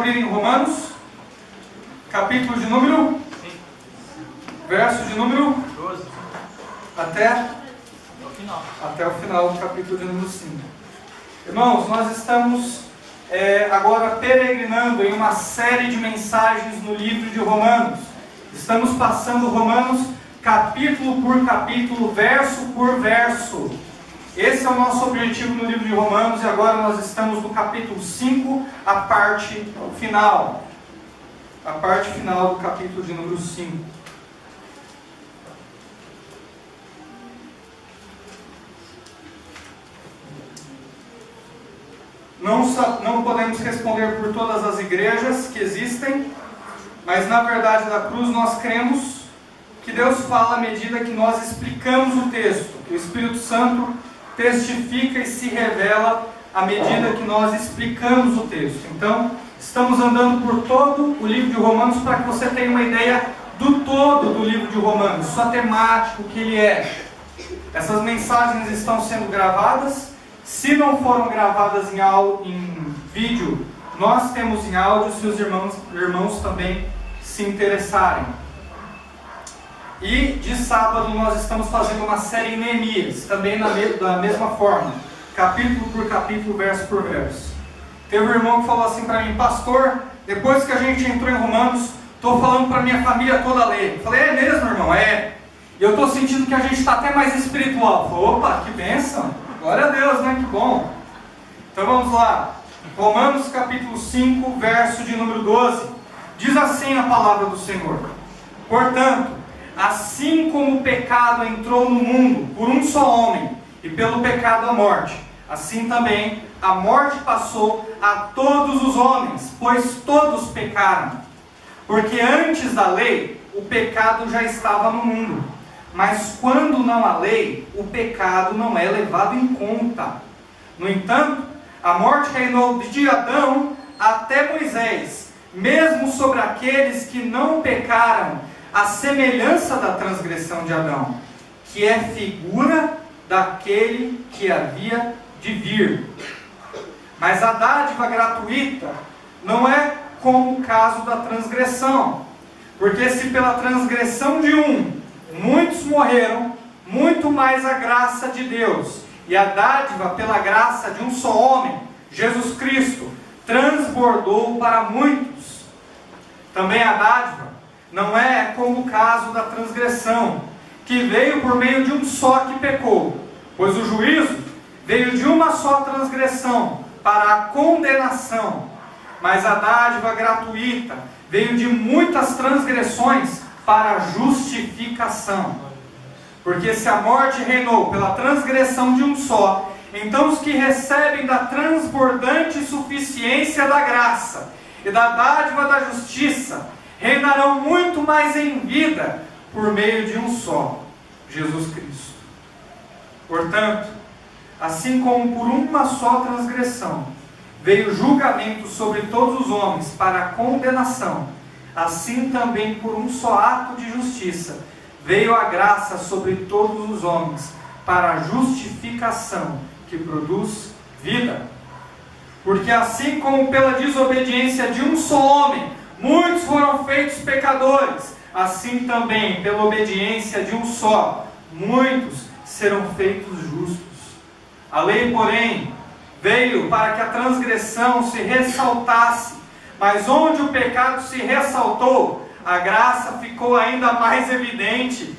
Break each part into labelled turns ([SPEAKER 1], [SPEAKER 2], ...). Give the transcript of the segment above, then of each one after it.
[SPEAKER 1] abrir em Romanos, capítulo de número, verso de número
[SPEAKER 2] 12.
[SPEAKER 1] até o final do capítulo de número 5. Irmãos, nós estamos agora peregrinando em uma série de mensagens no livro de Romanos. Estamos passando Romanos capítulo por capítulo, verso por verso. Esse é o nosso objetivo no livro de Romanos, e agora nós estamos no capítulo 5, a parte final. A parte final do capítulo de número 5. Não podemos responder por todas as igrejas que existem, mas na verdade da cruz nós cremos que Deus fala à medida que nós explicamos o texto, que o Espírito Santo testifica e se revela à medida que nós explicamos o texto. Então, estamos andando por todo o livro de Romanos para que você tenha uma ideia do todo do livro de Romanos, sua temática, o que ele é. Essas mensagens estão sendo gravadas. Se não foram gravadas em vídeo, nós temos em áudio, se os irmãos também se interessarem. E de sábado nós estamos fazendo uma série em Neemias, também da mesma forma, capítulo por capítulo, verso por verso. Teve um irmão que falou assim para mim: pastor, depois que a gente entrou em Romanos, estou falando para minha família toda ler. Eu falei: é mesmo, irmão? É. E eu estou sentindo que a gente está até mais espiritual. Eu falei: opa, que bênção, glória a Deus, né? Que bom. Então vamos lá, Romanos capítulo 5, verso de número 12. Diz assim a palavra do Senhor: portanto, assim como o pecado entrou no mundo por um só homem, e pelo pecado a morte, assim também a morte passou a todos os homens, pois todos pecaram. Porque antes da lei, o pecado já estava no mundo. Mas quando não há lei, o pecado não é levado em conta. No entanto, a morte reinou de Adão até Moisés, mesmo sobre aqueles que não pecaram, a semelhança da transgressão de Adão, que é figura daquele que havia de vir. Mas a dádiva gratuita não é como o caso da transgressão, porque se pela transgressão de um, muitos morreram, muito mais a graça de Deus, e a dádiva pela graça de um só homem, Jesus Cristo, transbordou para muitos. Também a dádiva não é como o caso da transgressão, que veio por meio de um só que pecou, pois o juízo veio de uma só transgressão para a condenação, mas a dádiva gratuita veio de muitas transgressões para a justificação. Porque se a morte reinou pela transgressão de um só, então os que recebem da transbordante suficiência da graça e da dádiva da justiça reinarão muito mais em vida por meio de um só, Jesus Cristo. Portanto, assim como por uma só transgressão veio julgamento sobre todos os homens para a condenação, assim também por um só ato de justiça veio a graça sobre todos os homens para a justificação que produz vida. Porque assim como pela desobediência de um só homem muitos foram feitos pecadores, assim também pela obediência de um só, muitos serão feitos justos. A lei, porém, veio para que a transgressão se ressaltasse, mas onde o pecado se ressaltou, a graça ficou ainda mais evidente,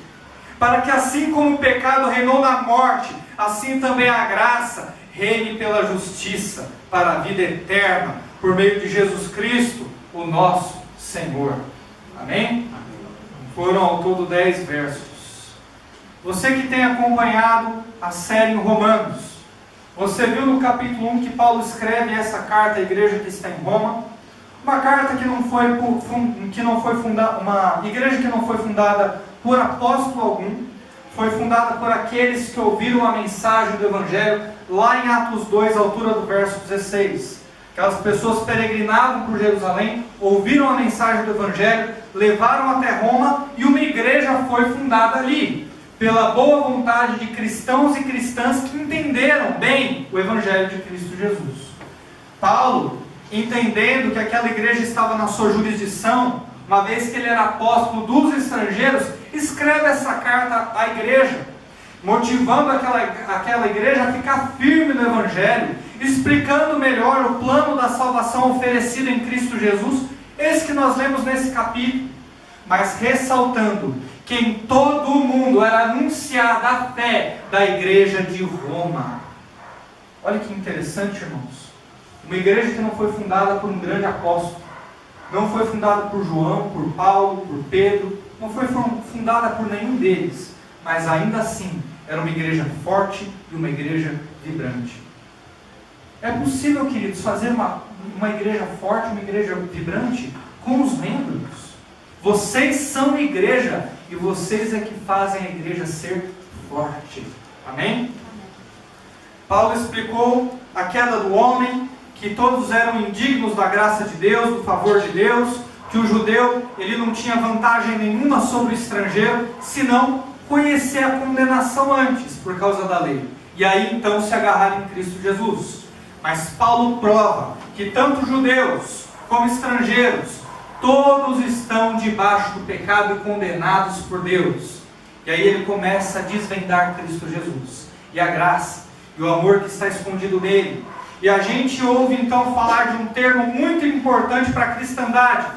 [SPEAKER 1] para que assim como o pecado reinou na morte, assim também a graça reine pela justiça, para a vida eterna, por meio de Jesus Cristo, o nosso Senhor. Amém? Foram ao todo 10 versos. Você que tem acompanhado a série em Romanos, você viu no capítulo 1 que Paulo escreve essa carta à igreja que está em Roma, uma carta que não foi fundada, uma igreja que não foi fundada por apóstolo algum, foi fundada por aqueles que ouviram a mensagem do Evangelho lá em Atos 2, à altura do verso 16. Aquelas pessoas peregrinavam por Jerusalém, ouviram a mensagem do Evangelho, levaram até Roma e uma igreja foi fundada ali, pela boa vontade de cristãos e cristãs que entenderam bem o Evangelho de Cristo Jesus. Paulo entendendo que aquela igreja estava na sua jurisdição, uma vez que ele era apóstolo dos estrangeiros, escreve essa carta à igreja, motivando aquela igreja a ficar firme no Evangelho, explicando melhor o plano da salvação oferecido em Cristo Jesus, esse que nós lemos nesse capítulo, mas ressaltando que em todo o mundo era anunciada a fé da igreja de Roma. Olha que interessante, irmãos. Uma igreja que não foi fundada por um grande apóstolo, não foi fundada por João, por Paulo, por Pedro, não foi fundada por nenhum deles, mas ainda assim era uma igreja forte e uma igreja vibrante. É possível, queridos, fazer uma igreja forte, uma igreja vibrante com os membros. Vocês são igreja e vocês é que fazem a igreja ser forte. Amém? Paulo explicou a queda do homem, que todos eram indignos da graça de Deus, do favor de Deus, que o judeu ele não tinha vantagem nenhuma sobre o estrangeiro, senão conhecer a condenação antes, por causa da lei. E aí então se agarrar em Cristo Jesus. Mas Paulo prova que tanto judeus como estrangeiros, todos estão debaixo do pecado e condenados por Deus. E aí ele começa a desvendar Cristo Jesus, e a graça, e o amor que está escondido nele. E a gente ouve então falar de um termo muito importante para a cristandade,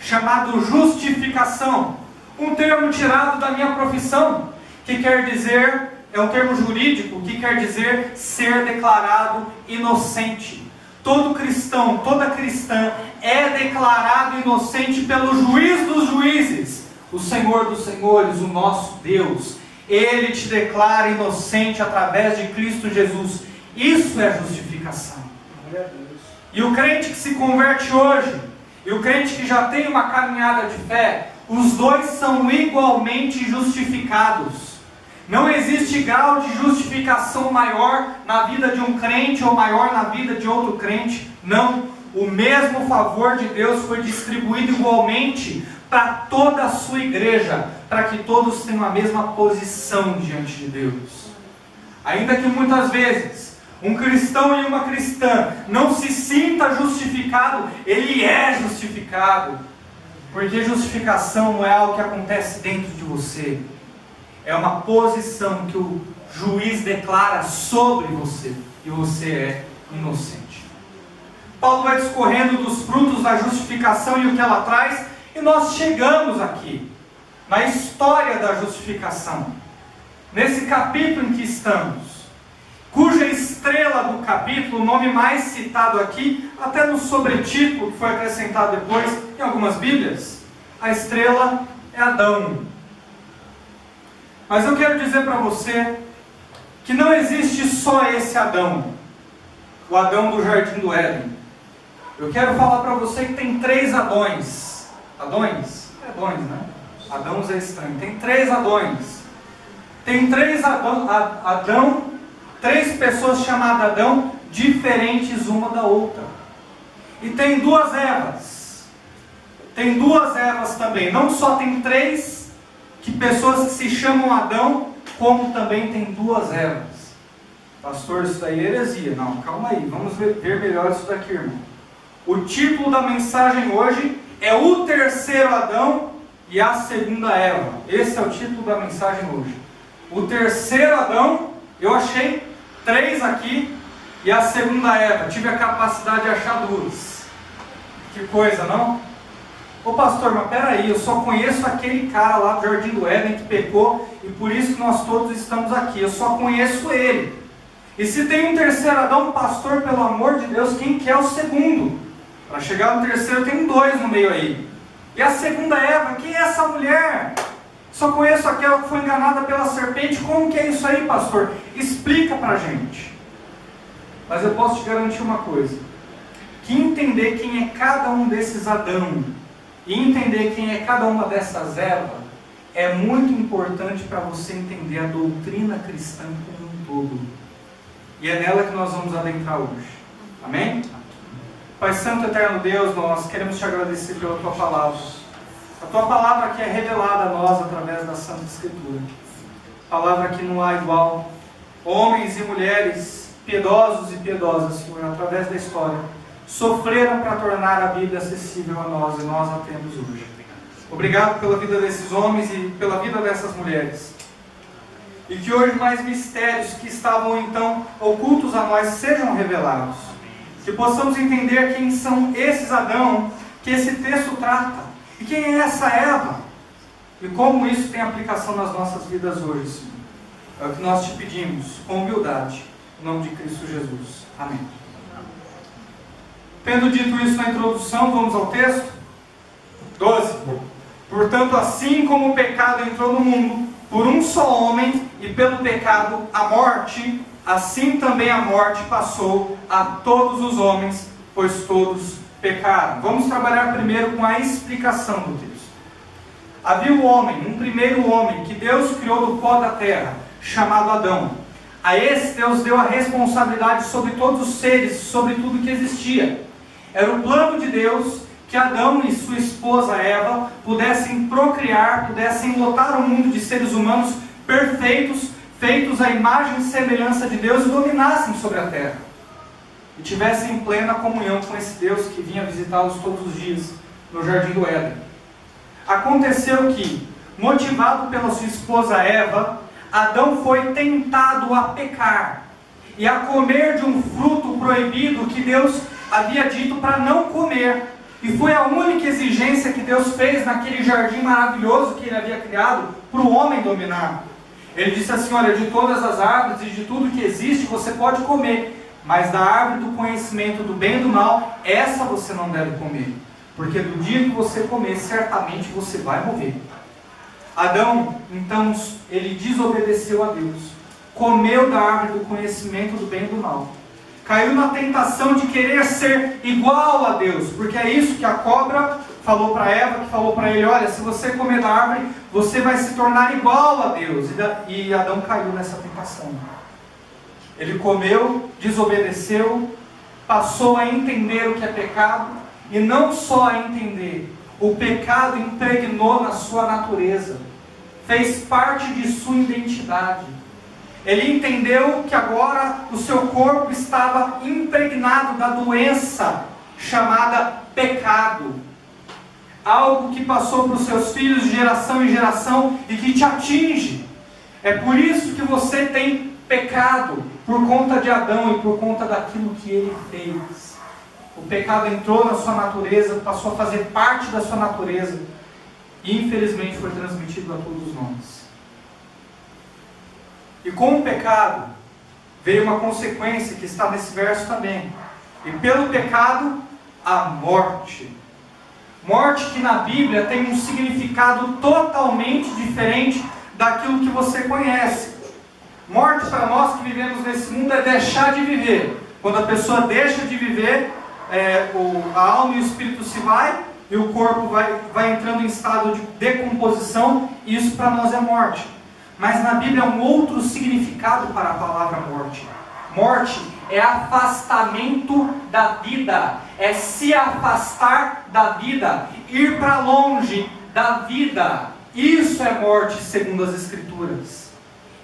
[SPEAKER 1] chamado justificação. Um termo tirado da minha profissão, que quer dizer, é um termo jurídico, que quer dizer ser declarado inocente. Todo cristão, toda cristã é declarado inocente pelo juiz dos juízes, o Senhor dos senhores, o nosso Deus. Ele te declara inocente através de Cristo Jesus. Isso é justificação. E o crente que se converte hoje, e o crente que já tem uma caminhada de fé, os dois são igualmente justificados. Não existe grau de justificação maior na vida de um crente ou maior na vida de outro crente. Não. O mesmo favor de Deus foi distribuído igualmente para toda a sua igreja, para que todos tenham a mesma posição diante de Deus. Ainda que muitas vezes um cristão e uma cristã não se sinta justificado, ele é justificado. Porque justificação não é algo que acontece dentro de você. É uma posição que o juiz declara sobre você. E você é inocente. Paulo vai discorrendo dos frutos da justificação e o que ela traz. E nós chegamos aqui, na história da justificação. Nesse capítulo em que estamos. Cuja estrela do capítulo, o nome mais citado aqui, até no sobretítulo que foi acrescentado depois em algumas Bíblias, a estrela é Adão. Mas eu quero dizer para você que não existe só esse Adão, o Adão do Jardim do Éden. Eu quero falar para você que tem 3 Adões. Adões? Adões, né? Adãos é estranho. Tem 3 Adões. Tem 3 Adão, 3 pessoas chamadas Adão, diferentes uma da outra. E tem 2 Evas. Tem 2 Evas também. Não só tem 3 pessoas que se chamam Adão, como também tem 2 Evas. Pastor, isso daí é heresia. Não, calma aí. Vamos ver melhor isso daqui, irmão. O título da mensagem hoje é o 3º Adão e a 2ª Eva. Esse é o título da mensagem hoje. O 3º Adão, eu achei 3 aqui, e a 2ª Eva. Tive a capacidade de achar 2. Que coisa, não? Ô pastor, mas peraí, eu só conheço aquele cara lá do Jardim do Éden que pecou, e por isso que nós todos estamos aqui. Eu só conheço ele. E se tem um 3º Adão, pastor, pelo amor de Deus, quem que é o 2º? Para chegar no 3º tem 2 no meio aí. E a 2ª Eva, quem é essa mulher? Só conheço aquela que foi enganada pela serpente. Como que é isso aí, pastor? Explica pra gente. Mas eu posso te garantir uma coisa. Que entender quem é cada um desses Adão e entender quem é cada uma dessas Eva é muito importante para você entender a doutrina cristã como um todo. E é nela que nós vamos adentrar hoje. Amém? Pai Santo, Eterno Deus, nós queremos te agradecer pela Tua Palavra. A Tua Palavra que é revelada a nós através da Santa Escritura. Palavra que não há igual. Homens e mulheres piedosos e piedosas, Senhor, através da história, sofreram para tornar a Bíblia acessível a nós, e nós a temos hoje. Obrigado pela vida desses homens e pela vida dessas mulheres. E que hoje mais mistérios que estavam então ocultos a nós sejam revelados. Que possamos entender quem são esses Adão que esse texto trata. E quem é essa Eva. E como isso tem aplicação nas nossas vidas hoje, Senhor. É o que nós te pedimos, com humildade, em nome de Cristo Jesus. Amém. Tendo dito isso na introdução, vamos ao texto. 12. Portanto, assim como o pecado entrou no mundo, por um só homem, e pelo pecado a morte, assim também a morte passou a todos os homens, pois todos pecaram. Vamos trabalhar primeiro com a explicação do texto. Havia um primeiro homem, que Deus criou do pó da terra, chamado Adão. A esse Deus deu a responsabilidade sobre todos os seres, sobre tudo que existia. Era o plano de Deus que Adão e sua esposa Eva pudessem procriar, pudessem lotar o mundo de seres humanos perfeitos, feitos à imagem e semelhança de Deus, e dominassem sobre a terra. E tivessem plena comunhão com esse Deus que vinha visitá-los todos os dias no Jardim do Éden. Aconteceu que, motivado pela sua esposa Eva, Adão foi tentado a pecar e a comer de um fruto proibido que Deus havia dito para não comer. E foi a única exigência que Deus fez naquele jardim maravilhoso que Ele havia criado para o homem dominar. Ele disse assim: olha, de todas as árvores e de tudo que existe você pode comer, mas da árvore do conhecimento do bem e do mal, essa você não deve comer, porque do dia que você comer, certamente você vai morrer. Adão, então, ele desobedeceu a Deus, comeu da árvore do conhecimento do bem e do mal, caiu na tentação de querer ser igual a Deus, porque é isso que a cobra falou para Eva, que falou para ele: olha, se você comer da árvore, você vai se tornar igual a Deus. E Adão caiu nessa tentação. Ele comeu, desobedeceu, passou a entender o que é pecado, e não só a entender, o pecado impregnou na sua natureza, fez parte de sua identidade. Ele entendeu que agora o seu corpo estava impregnado da doença chamada pecado. Algo que passou para os seus filhos de geração em geração e que te atinge. É por isso que você tem pecado, por conta de Adão e por conta daquilo que ele fez. O pecado entrou na sua natureza, passou a fazer parte da sua natureza e infelizmente foi transmitido a todos nós. E com o pecado veio uma consequência que está nesse verso também. E pelo pecado, a morte. Morte que na Bíblia tem um significado totalmente diferente daquilo que você conhece. Morte para nós que vivemos nesse mundo é deixar de viver. Quando a pessoa deixa de viver, a alma e o espírito se vai e o corpo vai entrando em estado de decomposição, e isso para nós é morte. Mas na Bíblia é um outro significado para a palavra morte. Morte é afastamento da vida, é se afastar da vida, ir para longe da vida. Isso é morte segundo as Escrituras.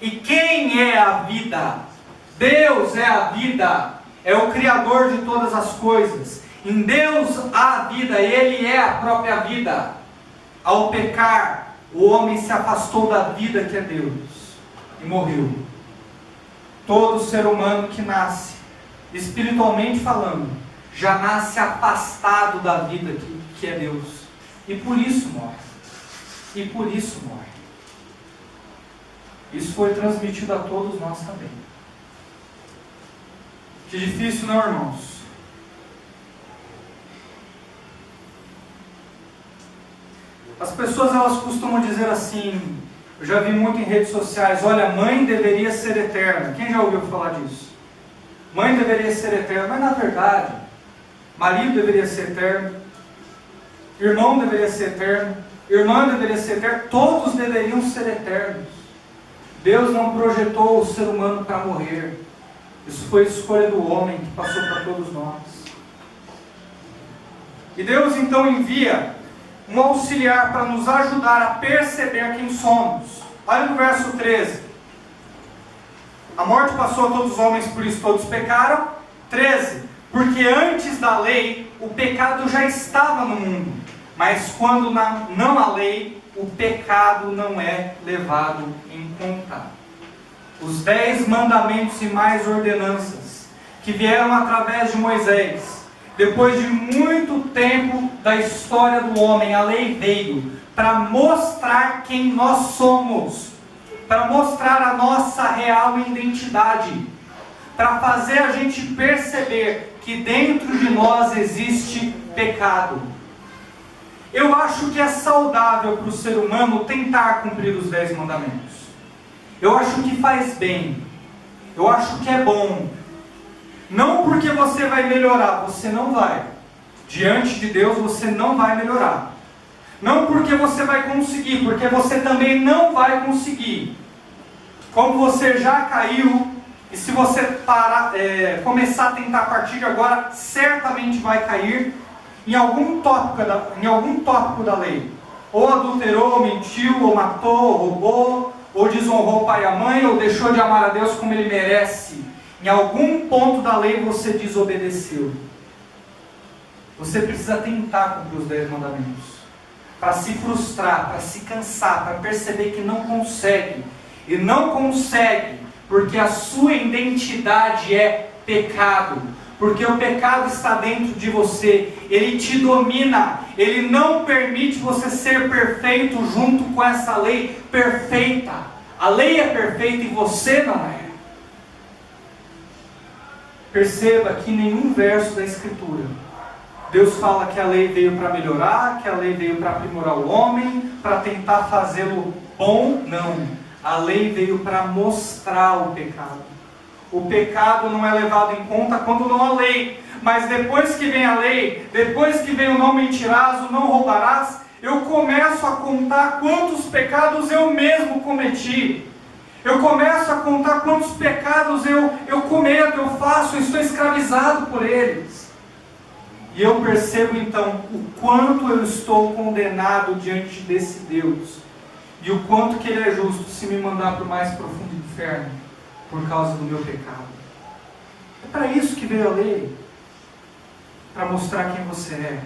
[SPEAKER 1] E quem é a vida? Deus é a vida, é o Criador de todas as coisas. Em Deus há vida, Ele é a própria vida. Ao pecar, o homem se afastou da vida que é Deus e morreu. Todo ser humano que nasce, espiritualmente falando, já nasce afastado da vida que é Deus. E por isso morre. E por isso morre. Isso foi transmitido a todos nós também. Que difícil, não, irmãos? As pessoas, elas costumam dizer assim, eu já vi muito em redes sociais: olha, mãe deveria ser eterna. Quem já ouviu falar disso? Mãe deveria ser eterna. Mas na verdade, marido deveria ser eterno, irmão deveria ser eterno, irmã deveria ser eterna, todos deveriam ser eternos. Deus não projetou o ser humano para morrer. Isso foi escolha do homem que passou para todos nós. E Deus então envia um auxiliar para nos ajudar a perceber quem somos. Olha no verso 13. A morte passou a todos os homens, por isso todos pecaram. 13. Porque antes da lei, o pecado já estava no mundo. Mas quando não há lei, o pecado não é levado em conta. Os 10 mandamentos e mais ordenanças, que vieram através de Moisés, depois de muito tempo da história do homem, a lei veio para mostrar quem nós somos, para mostrar a nossa real identidade, para fazer a gente perceber que dentro de nós existe pecado. Eu acho que é saudável para o ser humano tentar cumprir os 10 mandamentos. Eu acho que faz bem. Eu acho que é bom. Não porque você vai melhorar, você não vai. Diante de Deus você não vai melhorar. Não porque você vai conseguir, porque você também não vai conseguir. Como você já caiu, e se você começar a tentar a partir de agora, certamente vai cair em algum tópico da lei. Ou adulterou, ou mentiu, ou matou, ou roubou, ou desonrou o pai e a mãe, ou deixou de amar a Deus como ele merece. Em algum ponto da lei você desobedeceu. Você precisa tentar cumprir os 10 mandamentos. Para se frustrar, para se cansar, para perceber que não consegue. E não consegue porque a sua identidade é pecado. Porque o pecado está dentro de você. Ele te domina. Ele não permite você ser perfeito junto com essa lei perfeita. A lei é perfeita e você não é. Perceba que em nenhum verso da Escritura Deus fala que a lei veio para melhorar, que a lei veio para aprimorar o homem, para tentar fazê-lo bom. Não. A lei veio para mostrar o pecado. O pecado não é levado em conta quando não há lei. Mas depois que vem a lei, depois que vem o não mentirás, o não roubarás, eu começo a contar quantos pecados eu mesmo cometi. Eu começo a contar quantos pecados eu cometo, eu faço, eu estou escravizado por eles. E eu percebo então o quanto eu estou condenado diante desse Deus. E o quanto que Ele é justo se me mandar para o mais profundo inferno por causa do meu pecado. É para isso que veio a lei. Para mostrar quem você é.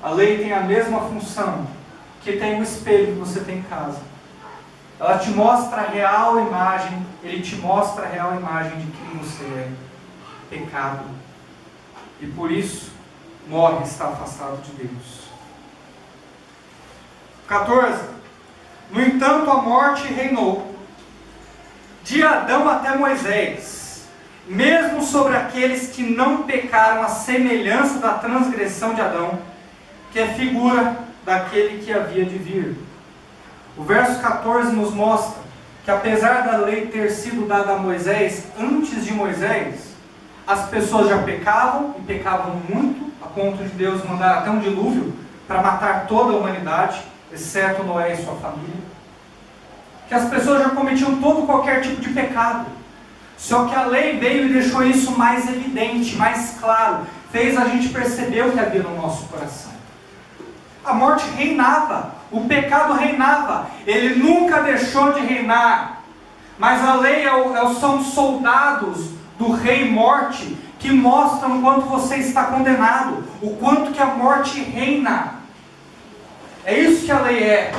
[SPEAKER 1] A lei tem a mesma função que tem um espelho que você tem em casa. Ela te mostra a real imagem, ele te mostra a real imagem de quem você é. Pecado. E por isso, morre e está afastado de Deus. 14. No entanto, a morte reinou, de Adão até Moisés, mesmo sobre aqueles que não pecaram à semelhança da transgressão de Adão, que é figura daquele que havia de vir. O verso 14 nos mostra que apesar da lei ter sido dada a Moisés, antes de Moisés, as pessoas já pecavam, e pecavam muito, a ponto de Deus mandar até um dilúvio para matar toda a humanidade, exceto Noé e sua família. Que as pessoas já cometiam qualquer tipo de pecado. Só que a lei veio e deixou isso mais evidente, mais claro, fez a gente perceber o que havia no nosso coração. A morte reinava, o pecado reinava, ele nunca deixou de reinar. Mas a lei são soldados do rei morte que mostram o quanto você está condenado, o quanto que a morte reina. É isso que a lei é.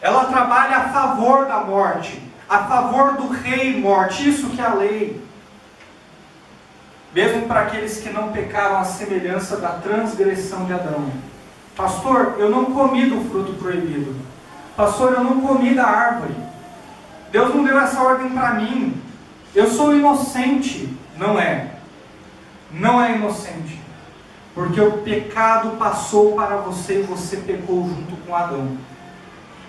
[SPEAKER 1] Ela trabalha a favor da morte, a favor do rei morte, isso que é a lei. Mesmo para aqueles que não pecaram à semelhança da transgressão de Adão. Pastor, eu não comi do fruto proibido. Pastor, eu não comi da árvore. Deus não deu essa ordem para mim. Eu sou inocente. Não é. Não é inocente. Porque o pecado passou para você e você pecou junto com Adão.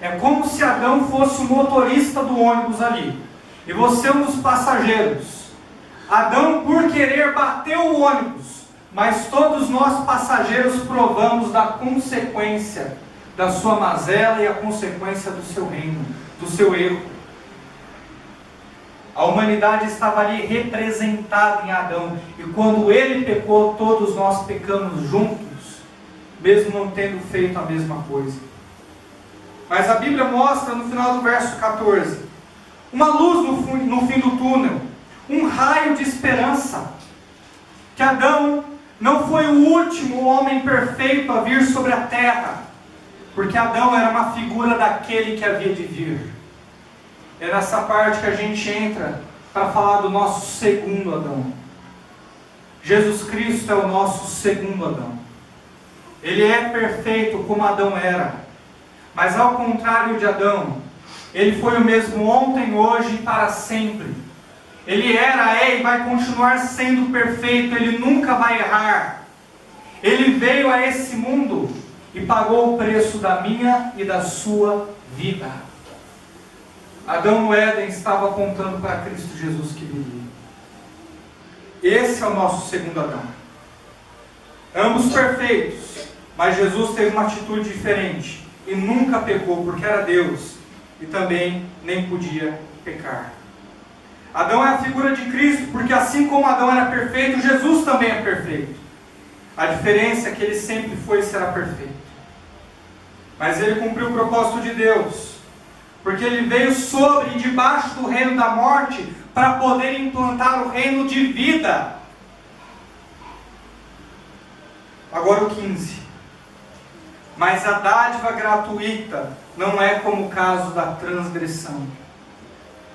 [SPEAKER 1] É como se Adão fosse o motorista do ônibus ali. E você um dos passageiros. Adão, por querer, bateu o ônibus. Mas todos nós passageiros provamos da consequência da sua mazela e a consequência do seu reino, do seu erro. A humanidade estava ali representada em Adão. E quando ele pecou, todos nós pecamos juntos, mesmo não tendo feito a mesma coisa. Mas a Bíblia mostra no final do verso 14, uma luz no fim do túnel, um raio de esperança. que Adão não foi o último homem perfeito a vir sobre a terra, porque Adão era uma figura daquele que havia de vir. É nessa parte que a gente entra para falar do nosso segundo Adão. Jesus Cristo é o nosso segundo Adão. Ele é perfeito como Adão era, mas ao contrário de Adão, ele foi o mesmo ontem, hoje e para sempre. Ele era, é e vai continuar sendo perfeito, ele nunca vai errar. Ele veio a esse mundo e pagou o preço da minha e da sua vida. Adão no Éden estava apontando para Cristo Jesus que viria. Esse é o nosso segundo Adão. Ambos perfeitos, mas Jesus teve uma atitude diferente e nunca pecou porque era Deus e também nem podia pecar. Adão é a figura de Cristo porque assim como Adão era perfeito, Jesus também é perfeito. A diferença é que ele sempre foi e será perfeito. Mas ele cumpriu o propósito de Deus, porque ele veio sobre e debaixo do reino da morte para poder implantar o reino de vida. Agora o 15. Mas a dádiva gratuita não é como o caso da transgressão.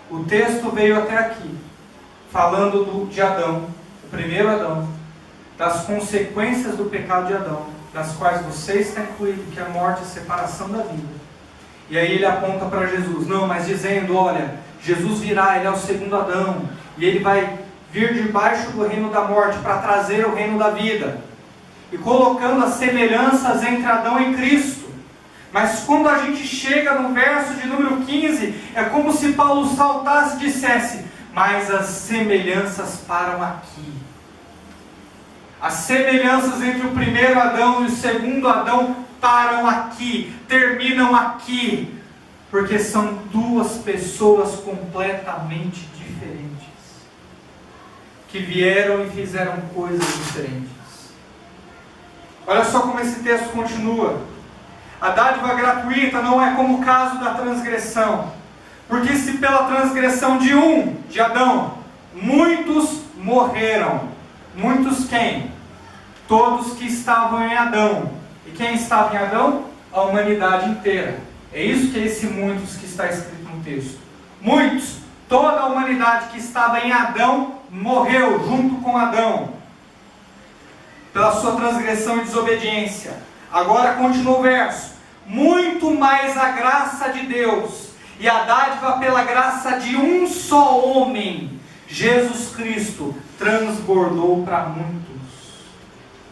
[SPEAKER 1] O texto veio até aqui, falando de Adão, o primeiro Adão, das consequências do pecado de Adão, das quais você está incluído, que é a morte e a separação da vida. E aí ele aponta para Jesus, não, mas dizendo, olha, Jesus virá, ele é o segundo Adão, e ele vai vir debaixo do reino da morte para trazer o reino da vida, e colocando as semelhanças entre Adão e Cristo. Mas quando a gente chega no verso de número 15, é como se Paulo saltasse e dissesse, mas as semelhanças param aqui. As semelhanças entre o primeiro Adão e o segundo Adão param aqui, terminam aqui, porque são duas pessoas completamente diferentes, que vieram e fizeram coisas diferentes. Olha só como esse texto continua. A dádiva gratuita não é como o caso da transgressão, porque se pela transgressão de Adão, muitos morreram. Muitos quem? Todos que estavam em Adão. E quem estava em Adão? A humanidade inteira. É isso que é esse muitos que está escrito no texto. Muitos, toda a humanidade que estava em Adão, morreu junto com Adão, pela sua transgressão e desobediência. Agora continua o verso. Muito mais a graça de Deus e a dádiva pela graça de um só homem, Jesus Cristo, transbordou para muitos.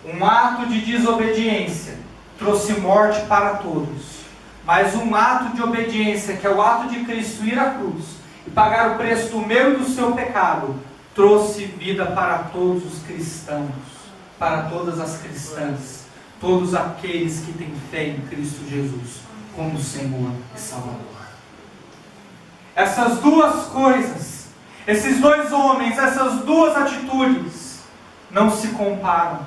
[SPEAKER 1] Um ato de desobediência trouxe morte para todos, mas um ato de obediência, que é o ato de Cristo ir à cruz e pagar o preço do meu e do seu pecado, trouxe vida para todos os cristãos, para todas as cristãs, todos aqueles que têm fé em Cristo Jesus como Senhor e Salvador. Essas duas coisas, esses dois homens, essas duas atitudes não se comparam.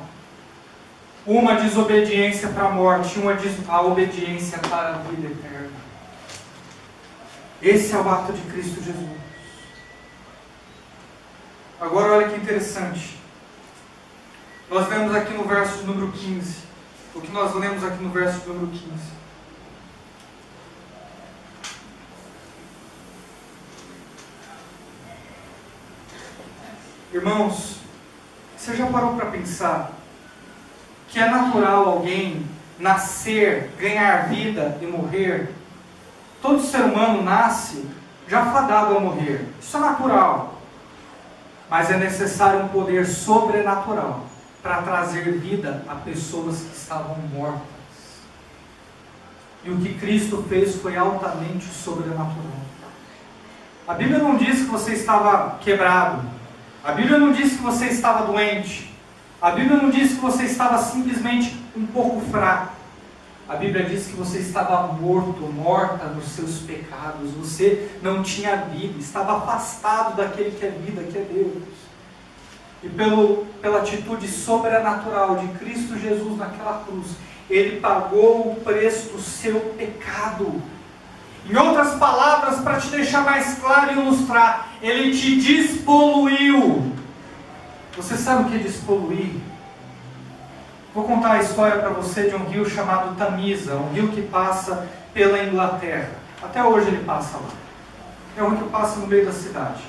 [SPEAKER 1] Uma desobediência para a morte, uma a obediência para a vida eterna. Esse é o ato de Cristo Jesus. Agora olha que interessante. Nós lemos aqui no verso de número 15. O que nós lemos aqui no verso de número 15. Irmãos, você já parou para pensar que é natural alguém nascer, ganhar vida e morrer? Todo ser humano nasce já fadado a morrer. Isso é natural. Mas é necessário um poder sobrenatural para trazer vida a pessoas que estavam mortas. E o que Cristo fez foi altamente sobrenatural. A Bíblia não diz que você estava quebrado. A Bíblia não diz que você estava doente. A Bíblia não diz que você estava simplesmente um pouco fraco. A Bíblia diz que você estava morto, morta nos seus pecados. Você não tinha vida, estava afastado daquele que é vida, que é Deus. E pela atitude sobrenatural de Cristo Jesus naquela cruz, Ele pagou o preço do seu pecado. Em outras palavras, para te deixar mais claro e ilustrar, Ele te despoluiu. Você sabe o que é despoluir? Vou contar a história para você de um rio chamado Tamisa, um rio que passa pela Inglaterra. Até hoje ele passa lá. É um rio que passa no meio da cidade.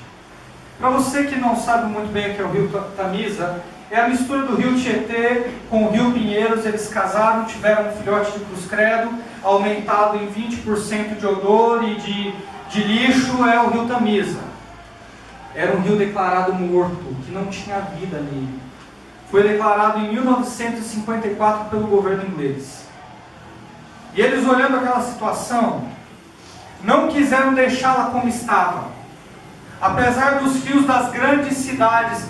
[SPEAKER 1] Para você que não sabe muito bem o que é o rio Tamisa, é a mistura do rio Tietê com o rio Pinheiros. Eles casaram, tiveram um filhote de cruz credo, aumentado em 20% de odor e de lixo, é o rio Tamisa. Era um rio declarado morto, que não tinha vida nele. Foi declarado em 1954 pelo governo inglês. E eles, olhando aquela situação, não quiseram deixá-la como estava. Apesar dos rios das grandes cidades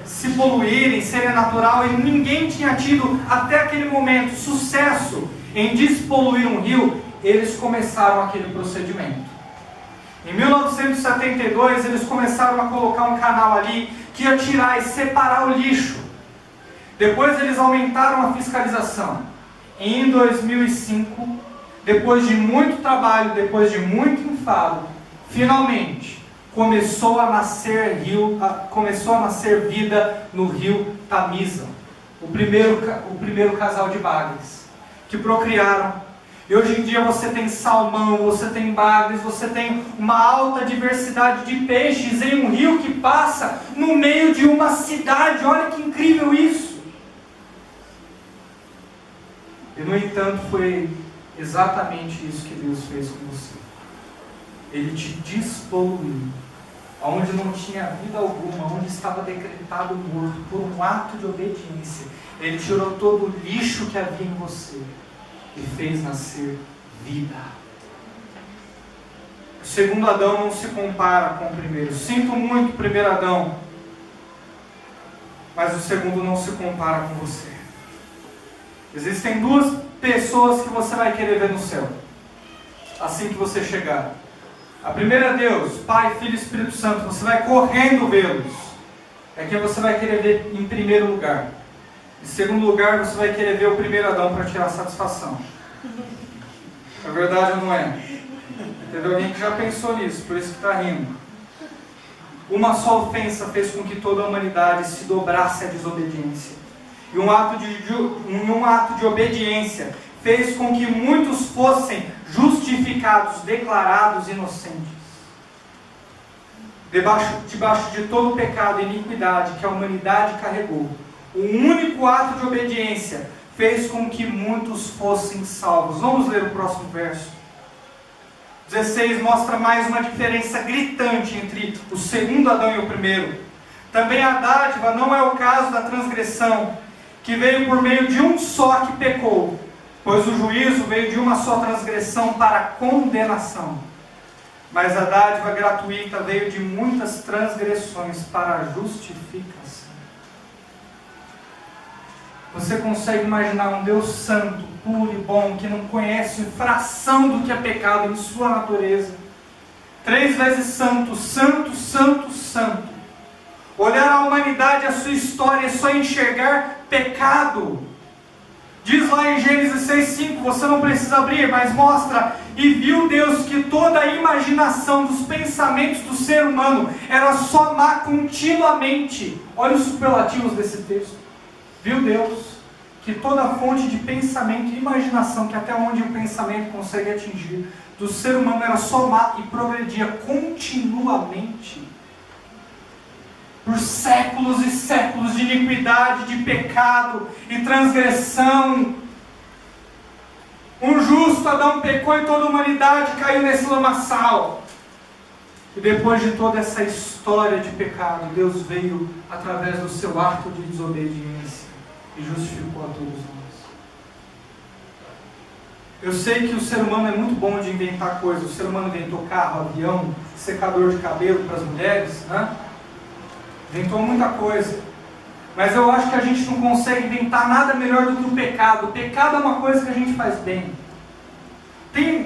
[SPEAKER 1] se poluírem, serem natural, e ninguém tinha tido até aquele momento sucesso em despoluir um rio, eles começaram aquele procedimento. Em 1972 eles começaram a colocar um canal ali que ia tirar e separar o lixo. Depois eles aumentaram a fiscalização. Em 2005, depois de muito trabalho, depois de muito enfado, finalmente começou a nascer vida no rio Tamisa, o primeiro casal de bagres que procriaram. E hoje em dia você tem salmão, você tem bagres, você tem uma alta diversidade de peixes em um rio que passa no meio de uma cidade. Olha que incrível isso! E no entanto foi exatamente isso que Deus fez com você. Ele te despoluiu, onde não tinha vida alguma, onde estava decretado morto, por um ato de obediência. Ele tirou todo o lixo que havia em você e fez nascer vida. O segundo Adão não se compara com o primeiro. Sinto muito, primeiro Adão, mas o segundo não se compara com você. Existem duas pessoas que você vai querer ver no céu, assim que você chegar. A primeira é Deus, Pai, Filho e Espírito Santo. Você vai correndo vê-los. É quem você vai querer ver em primeiro lugar. Em segundo lugar, você vai querer ver o primeiro Adão para tirar satisfação. É verdade ou não é? Teve alguém que já pensou nisso, por isso que está rindo. Uma só ofensa fez com que toda a humanidade se dobrasse à desobediência. E um ato de obediência fez com que muitos fossem justificados, declarados inocentes. Debaixo de todo o pecado e iniquidade que a humanidade carregou, o único ato de obediência fez com que muitos fossem salvos. Vamos ler o próximo verso. 16 mostra mais uma diferença gritante entre o segundo Adão e o primeiro. Também a dádiva não é o caso da transgressão, que veio por meio de um só que pecou, pois o juízo veio de uma só transgressão para a condenação. Mas a dádiva gratuita veio de muitas transgressões para a justificação. Você consegue imaginar um Deus santo, puro e bom, que não conhece fração do que é pecado em sua natureza? 3 vezes santo, santo, santo, santo. Olhar a humanidade, a sua história, é só enxergar pecado. Diz lá em Gênesis 6,5, você não precisa abrir, mas mostra: e viu Deus que toda a imaginação dos pensamentos do ser humano era só má continuamente. Olha os superlativos desse texto. Viu Deus que toda a fonte de pensamento e imaginação, que até onde o pensamento consegue atingir, do ser humano era só má e progredia continuamente. Por séculos e séculos de iniquidade, de pecado e transgressão. Um justo Adão pecou e toda a humanidade caiu nesse lamaçal. E depois de toda essa história de pecado, Deus veio através do seu ato de desobediência e justificou a todos nós. Eu sei que o ser humano é muito bom de inventar coisas. O ser humano inventou carro, avião, secador de cabelo para as mulheres, né? Inventou muita coisa. Mas eu acho que a gente não consegue inventar nada melhor do que o pecado. O pecado é uma coisa que a gente faz bem.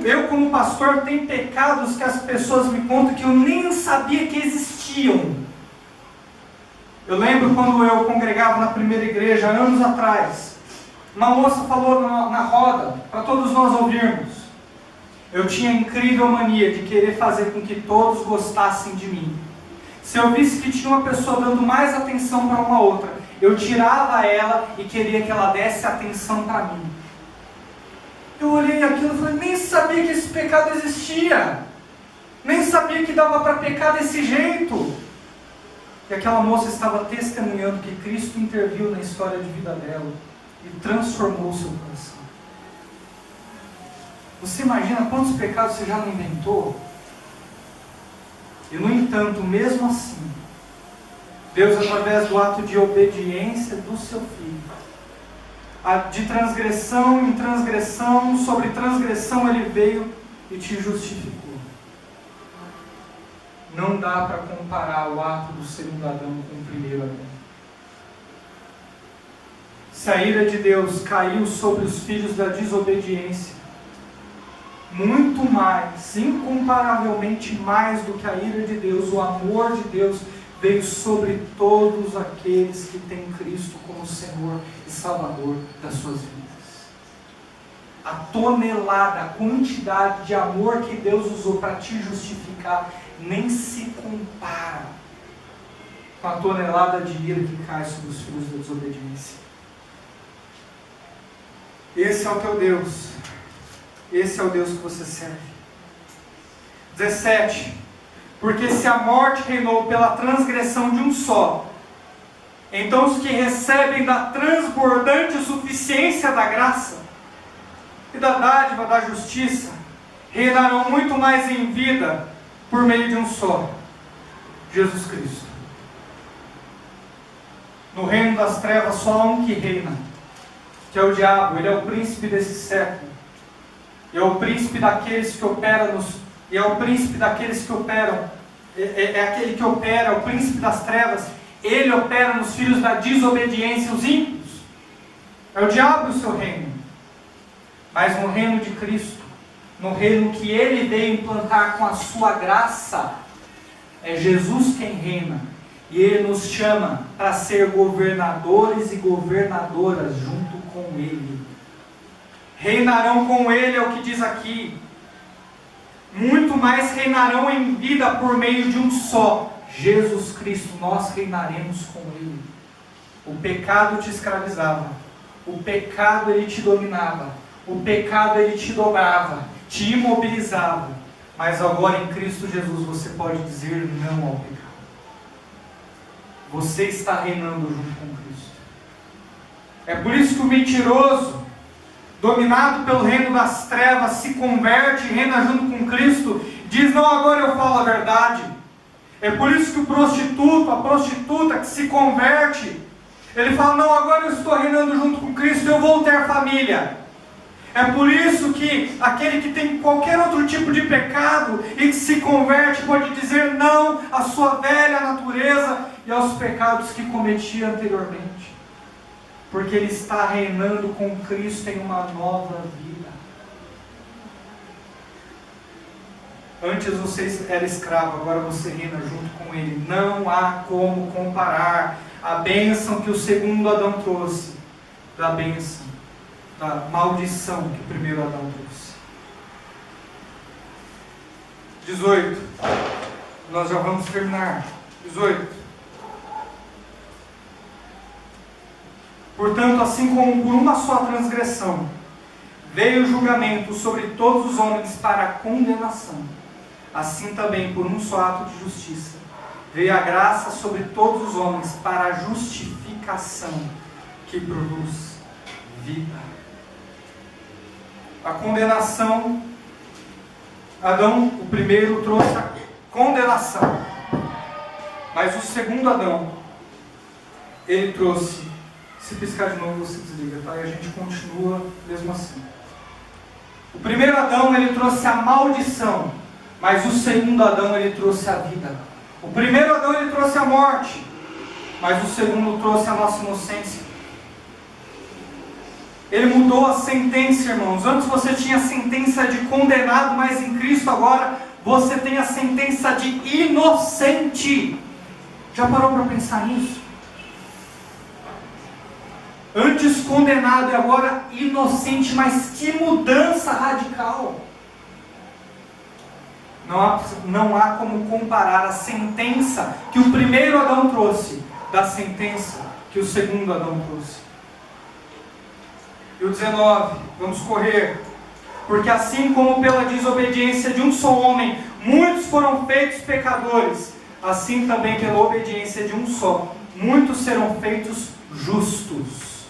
[SPEAKER 1] Eu, como pastor, tenho pecados que as pessoas me contam que eu nem sabia que existiam. Eu lembro quando eu congregava na primeira igreja, anos atrás. Uma moça falou na roda, para todos nós ouvirmos. Eu tinha a incrível mania de querer fazer com que todos gostassem de mim. Se eu visse que tinha uma pessoa dando mais atenção para uma outra, eu tirava ela e queria que ela desse atenção para mim. Eu olhei aquilo e falei, nem sabia que esse pecado existia. Nem sabia que dava para pecar desse jeito. E aquela moça estava testemunhando que Cristo interviu na história de vida dela e transformou o seu coração. Você imagina quantos pecados você já não inventou? E no entanto, mesmo assim, Deus, através do ato de obediência do seu Filho, de transgressão em transgressão, sobre transgressão Ele veio e te justificou. Não dá para comparar o ato do segundo Adão com o primeiro Adão. Se a ira de Deus caiu sobre os filhos da desobediência, muito mais, incomparavelmente mais do que a ira de Deus, o amor de Deus veio sobre todos aqueles que têm Cristo como Senhor e Salvador das suas vidas. A tonelada, a quantidade de amor que Deus usou para te justificar nem se compara com a tonelada de ira que cai sobre os filhos da desobediência. Esse é o teu Deus. Esse é o Deus que você serve. 17. Porque se a morte reinou pela transgressão de um só, então os que recebem da transbordante suficiência da graça e da dádiva da justiça reinarão muito mais em vida por meio de um só, Jesus Cristo. No reino das trevas só há um que reina, que é o diabo. Ele é o príncipe desse século. É o príncipe daqueles que operam é o príncipe daqueles que operam, é aquele que opera, é o príncipe das trevas. Ele opera nos filhos da desobediência, os ímpios. É o diabo o seu reino. Mas no reino de Cristo, no reino que Ele veio implantar com a sua graça, é Jesus quem reina. E Ele nos chama para ser governadores e governadoras junto com Ele. Reinarão com Ele, é o que diz aqui. Muito mais reinarão em vida por meio de um só, Jesus Cristo. Nós reinaremos com Ele. O pecado te escravizava. O pecado ele te dominava. O pecado ele te dobrava, te imobilizava. Mas agora em Cristo Jesus você pode dizer não ao pecado. Você está reinando junto com Cristo. É por isso que o mentiroso, dominado pelo reino das trevas, se converte e reina junto com Cristo, diz, não, agora eu falo a verdade. É por isso que o prostituto, a prostituta que se converte, ele fala, não, agora eu estou reinando junto com Cristo, eu vou ter família. É por isso que aquele que tem qualquer outro tipo de pecado e que se converte pode dizer não à sua velha natureza e aos pecados que cometia anteriormente. Porque ele está reinando com Cristo em uma nova vida. Antes você era escravo, agora você reina junto com Ele. Não há como comparar a bênção que o segundo Adão trouxe da bênção, da maldição que o primeiro Adão trouxe. 18. Nós já vamos terminar. 18. Portanto, assim como por uma só transgressão veio o julgamento sobre todos os homens para a condenação, assim também por um só ato de justiça veio a graça sobre todos os homens para a justificação que produz vida. A condenação, Adão, o primeiro, trouxe a condenação. Mas o segundo Adão, ele trouxe, se piscar de novo você desliga, tá? E a gente continua mesmo assim. O primeiro Adão, ele trouxe a maldição, mas o segundo Adão, ele trouxe a vida. O primeiro Adão, ele trouxe a morte, mas o segundo trouxe a nossa inocência. Ele mudou a sentença, irmãos. Antes você tinha a sentença de condenado, mas em Cristo agora você tem a sentença de inocente. Já parou para pensar nisso? Antes condenado e agora inocente, mas que mudança radical. Não há como comparar a sentença que o primeiro Adão trouxe da sentença que o segundo Adão trouxe. E o 19, vamos correr. Porque assim como pela desobediência de um só homem, muitos foram feitos pecadores, assim também pela obediência de um só, muitos serão feitos justos.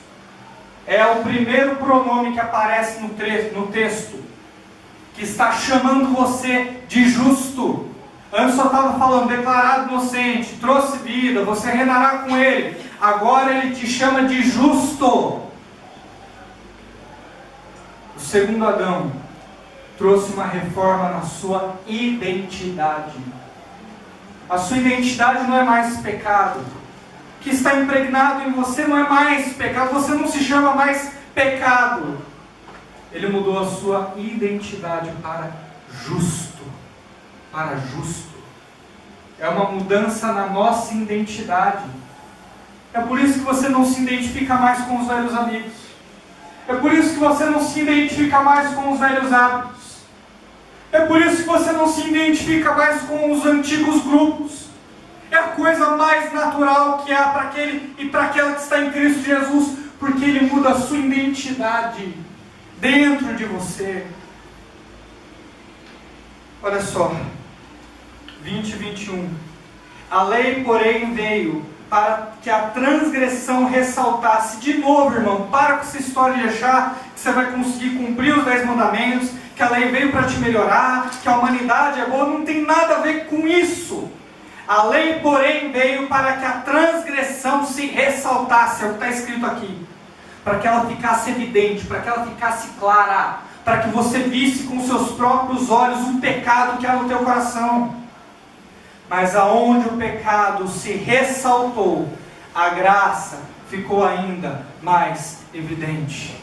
[SPEAKER 1] É o primeiro pronome que aparece no texto, que está chamando você de justo. Antes só estava falando, declarado inocente, trouxe vida, você reinará com ele. Agora ele te chama de justo. O segundo Adão trouxe uma reforma na sua identidade. A sua identidade não é mais pecado. O que está impregnado em você não é mais pecado. Você não se chama mais pecado. Ele mudou a sua identidade para justo. Para justo. É uma mudança na nossa identidade. É por isso que você não se identifica mais com os velhos amigos. É por isso que você não se identifica mais com os velhos hábitos. É por isso que você não se identifica mais com os antigos grupos. É a coisa mais natural que há para aquele e para aquela que está em Cristo Jesus, porque Ele muda a sua identidade dentro de você. Olha só, 20 e 21. A lei, porém, veio para que a transgressão ressaltasse. De novo, irmão, para com essa história de achar que você vai conseguir cumprir os 10 mandamentos, que a lei veio para te melhorar, que a humanidade é boa. Não tem nada a ver com isso. A lei, porém, veio para que a transgressão se ressaltasse. É o que está escrito aqui. Para que ela ficasse evidente, para que ela ficasse clara, para que você visse com seus próprios olhos o pecado que há no teu coração. Mas aonde o pecado se ressaltou, a graça ficou ainda mais evidente.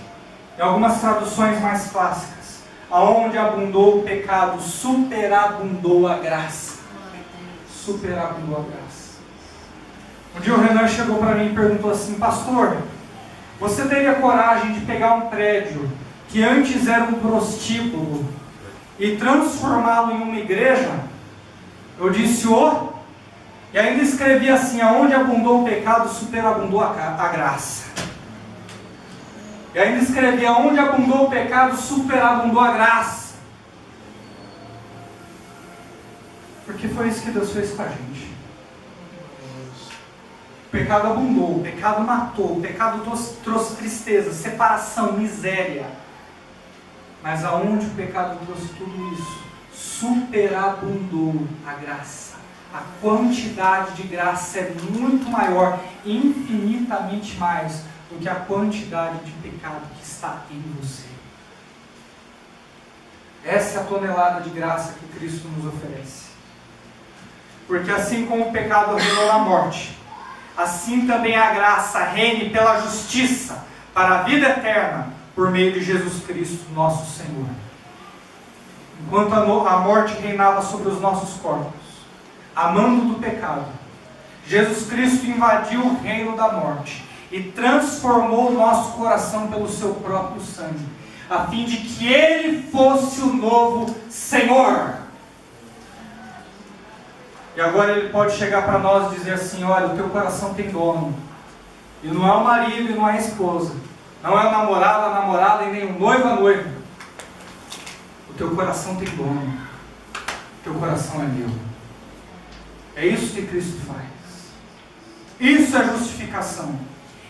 [SPEAKER 1] Em algumas traduções mais clássicas, aonde abundou o pecado, superabundou a graça. Superabundou a graça. Um dia o Renan chegou para mim e perguntou assim: pastor, você teria coragem de pegar um prédio que antes era um prostíbulo e transformá-lo em uma igreja? Eu disse, e ainda escrevi assim: aonde abundou o pecado, superabundou a graça. E ainda escrevi: aonde abundou o pecado, superabundou a graça. Porque foi isso que Deus fez com a gente. O pecado abundou, o pecado matou, o pecado trouxe tristeza, separação, miséria. Mas aonde o pecado trouxe tudo isso, superabundou a graça. A quantidade de graça é muito maior, infinitamente mais do que a quantidade de pecado que está em você. Essa é a tonelada de graça que Cristo nos oferece. Porque assim como o pecado reinou na morte, assim também a graça reine pela justiça para a vida eterna por meio de Jesus Cristo, nosso Senhor. Enquanto a morte reinava sobre os nossos corpos, amando do pecado, Jesus Cristo invadiu o reino da morte e transformou o nosso coração pelo seu próprio sangue, a fim de que Ele fosse o novo Senhor. E agora Ele pode chegar para nós e dizer assim: olha, o teu coração tem dono. E não é o marido e não é a esposa. Não é o namorado, a namorada e nem o noivo, a noiva. O teu coração tem dono. O teu coração é meu. É isso que Cristo faz. Isso é justificação.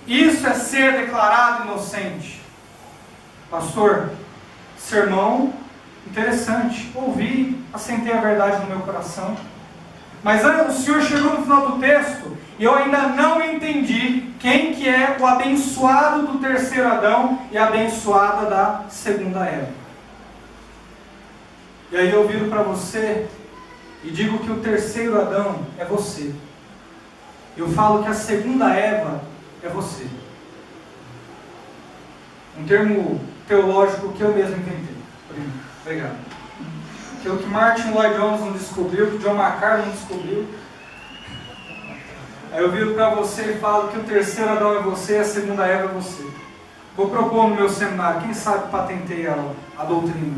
[SPEAKER 1] Isso é ser declarado inocente. Pastor, sermão interessante. Ouvi, assentei a verdade no meu coração. Mas o Senhor chegou no final do texto e eu ainda não entendi quem que é o abençoado do terceiro Adão e a abençoada da segunda Eva. E aí eu viro para você e digo que o terceiro Adão é você. Eu falo que a segunda Eva é você. Um termo teológico que eu mesmo inventei. Obrigado. Que o que Martin Lloyd Jones não descobriu, que o John MacArthur não descobriu. Aí eu viro para você e falo que o terceiro Adão é você e a segunda Eva é você. Vou propor no meu seminário, quem sabe patenteia a doutrina.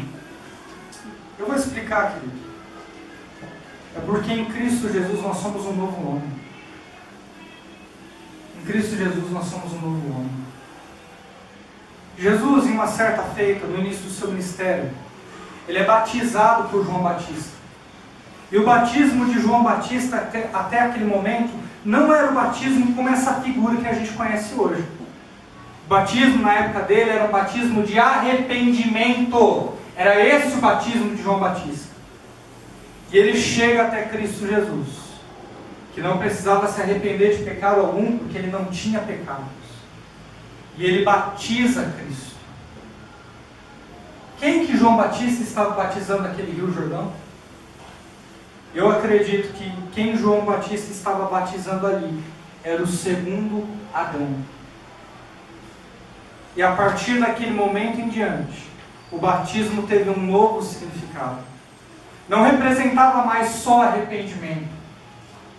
[SPEAKER 1] Eu vou explicar, querido. É porque em Cristo Jesus nós somos um novo homem. Em Cristo Jesus nós somos um novo homem. Jesus, em uma certa feita, no início do seu ministério, ele é batizado por João Batista. E o batismo de João Batista, até aquele momento, não era o batismo como essa figura que a gente conhece hoje. O batismo na época dele era um batismo de arrependimento. Era esse o batismo de João Batista. E ele chega até Cristo Jesus, que não precisava se arrepender de pecado algum, porque ele não tinha pecados. E ele batiza Cristo. Quem que João Batista estava batizando naquele Rio Jordão? Eu acredito que quem João Batista estava batizando ali era o segundo Adão. E a partir daquele momento em diante, o batismo teve um novo significado. Não representava mais só arrependimento.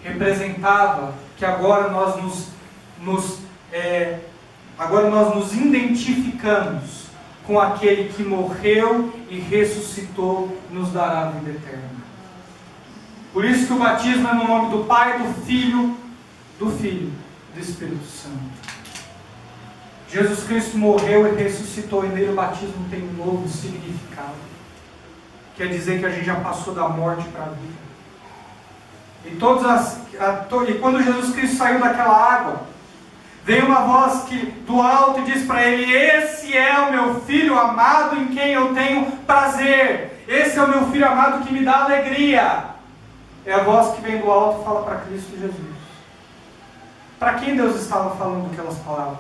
[SPEAKER 1] Representava que agora nós nos identificamos com aquele que morreu e ressuscitou e nos dará a vida eterna. Por isso que o batismo é no nome do Pai, do Filho e do Espírito Santo. Jesus Cristo morreu e ressuscitou, e nele o batismo tem um novo significado. Quer dizer que a gente já passou da morte para a vida. E quando Jesus Cristo saiu daquela água, veio uma voz do alto e disse para ele: esse é o meu Filho amado em quem eu tenho prazer. Esse é o meu Filho amado que me dá alegria. É a voz que vem do alto e fala para Cristo Jesus. Para quem Deus estava falando aquelas palavras?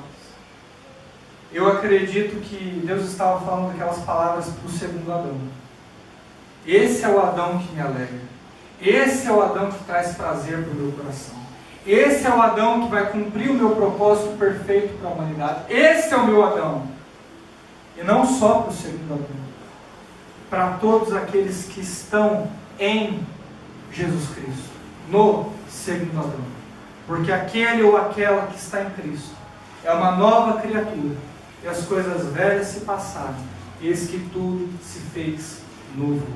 [SPEAKER 1] Eu acredito que Deus estava falando aquelas palavras para o segundo Adão. Esse é o Adão que me alegra. Esse é o Adão que traz prazer para o meu coração. Esse é o Adão que vai cumprir o meu propósito perfeito para a humanidade. Esse é o meu Adão. E não só para o segundo Adão. Para todos aqueles que estão em Jesus Cristo. No segundo Adão. Porque aquele ou aquela que está em Cristo é uma nova criatura. E as coisas velhas se passaram. Eis que tudo se fez novo.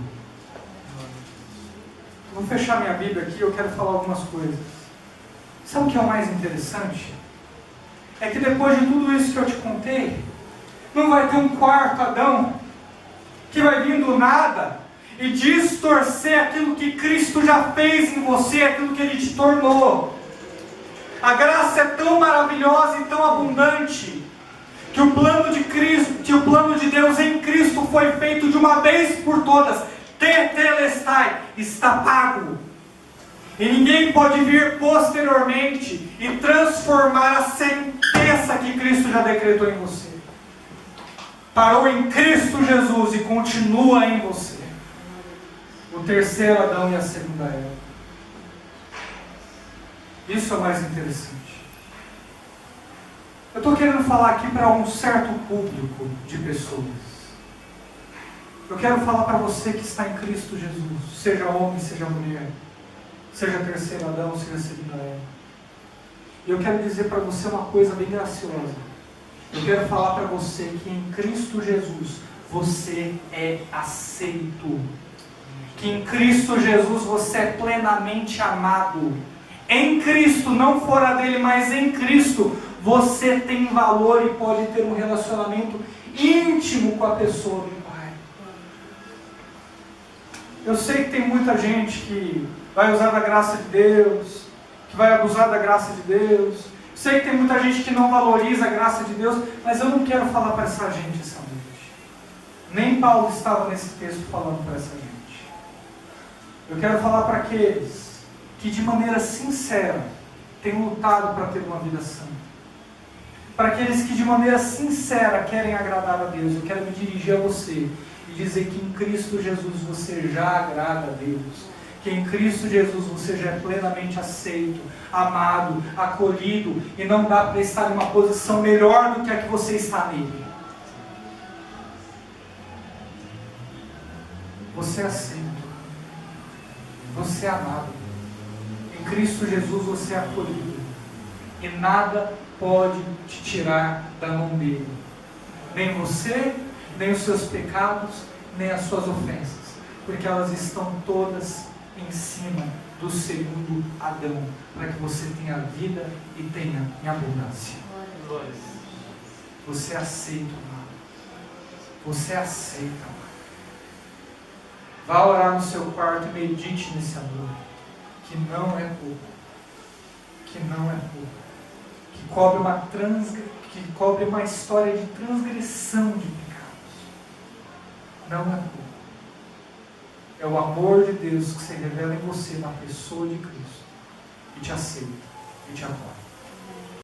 [SPEAKER 1] Vou fechar minha Bíblia aqui, eu quero falar algumas coisas. Sabe o que é o mais interessante? É que depois de tudo isso que eu te contei, não vai ter um quarto Adão que vai vir do nada e distorcer aquilo que Cristo já fez em você, aquilo que Ele te tornou. A graça é tão maravilhosa e tão abundante que o plano de Cristo, que o plano de Deus em Cristo foi feito de uma vez por todas. Tetelestai, está pago. E ninguém pode vir posteriormente e transformar a sentença que Cristo já decretou em você. Parou em Cristo Jesus e continua em você. O terceiro Adão e a segunda Eva. Isso é o mais interessante. Eu estou querendo falar aqui para um certo público de pessoas. Eu quero falar para você que está em Cristo Jesus, seja homem, seja mulher, seja terceiro Adão, seja segunda Eva. E eu quero dizer para você uma coisa bem graciosa. Eu quero falar para você que em Cristo Jesus você é aceito. Que em Cristo Jesus você é plenamente amado. Em Cristo, não fora dele, mas em Cristo, você tem valor e pode ter um relacionamento íntimo com a pessoa do Pai. Eu sei que tem muita gente que vai usar da graça de Deus, que vai abusar da graça de Deus. Sei que tem muita gente que não valoriza a graça de Deus, mas eu não quero falar para essa gente essa noite. Nem Paulo estava nesse texto falando para essa gente. Eu quero falar para aqueles que de maneira sincera têm lutado para ter uma vida santa. Para aqueles que de maneira sincera querem agradar a Deus, eu quero me dirigir a você e dizer que em Cristo Jesus você já agrada a Deus. Que em Cristo Jesus você já é plenamente aceito, amado, acolhido, e não dá para estar em uma posição melhor do que a que você está nele. Você é aceito. Você é amado. Em Cristo Jesus você é acolhido. E nada pode te tirar da mão dele. Nem você, nem os seus pecados, nem as suas ofensas. Porque elas estão todas em cima do segundo Adão, para que você tenha vida e tenha em abundância. Você aceita, amado. Você aceita, amado. Vá orar no seu quarto e medite nesse amor, que não é pouco. Que não é pouco. Que cobre uma história de transgressão de pecados. Não é pouco. É o amor de Deus que se revela em você na pessoa de Cristo, e te aceita e te acolhe.